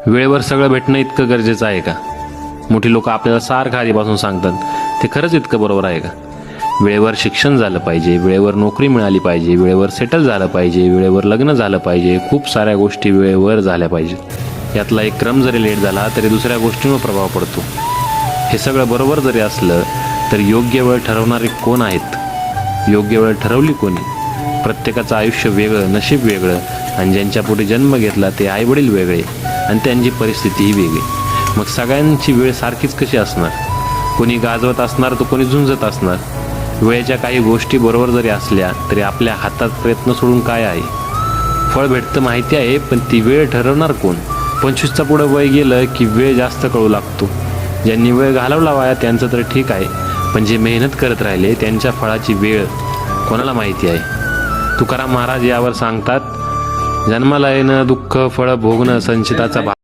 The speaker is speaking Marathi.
वेळेवर सगळं भेटणं इतकं गरजेचं आहे का? मोठी लोक आपल्याला सारखं आधीपासून सांगतात, ते खरंच इतकं बरोबर आहे का? वेळेवर शिक्षण झालं पाहिजे, वेळेवर नोकरी मिळाली पाहिजे, वेळेवर सेटल झालं पाहिजे, वेळेवर लग्न झालं पाहिजे, खूप साऱ्या गोष्टी वेळेवर झाल्या पाहिजेत. यातला एक क्रम जरी लेट झाला तरी दुसऱ्या गोष्टींवर प्रभाव पडतो. हे सगळं बरोबर जरी असलं तर योग्य वेळ ठरवणारे कोण आहेत? योग्य वेळ ठरवली कोणी? प्रत्येकाचं आयुष्य वेगळं, नशीब वेगळं, आणि ज्यांच्या पुढे जन्म घेतला ते आईवडील वेगळे आणि त्यांची परिस्थितीही वेगळी. मग सगळ्यांची वेळ सारखीच कशी असणार? कोणी गाजवत असणार तर कोणी झुंजत असणार. वेळेच्या काही गोष्टी बरोबर जरी असल्या तरी आपल्या हातात प्रयत्न सोडून काय आहे? फळ भेटतं माहिती आहे, पण ती वेळ ठरवणार कोण? 25चा पुढं वय गेलं की वेळ जास्त कळू लागतो. ज्यांनी वेळ घालवला वाया त्यांचं तर ठीक आहे, पण जे मेहनत करत राहिले त्यांच्या फळाची वेळ कोणाला माहिती आहे? तुकाराम महाराज यावर सांगतात, जन्माला येणं दुःख, फळ भोगणं संचिताचा भाग.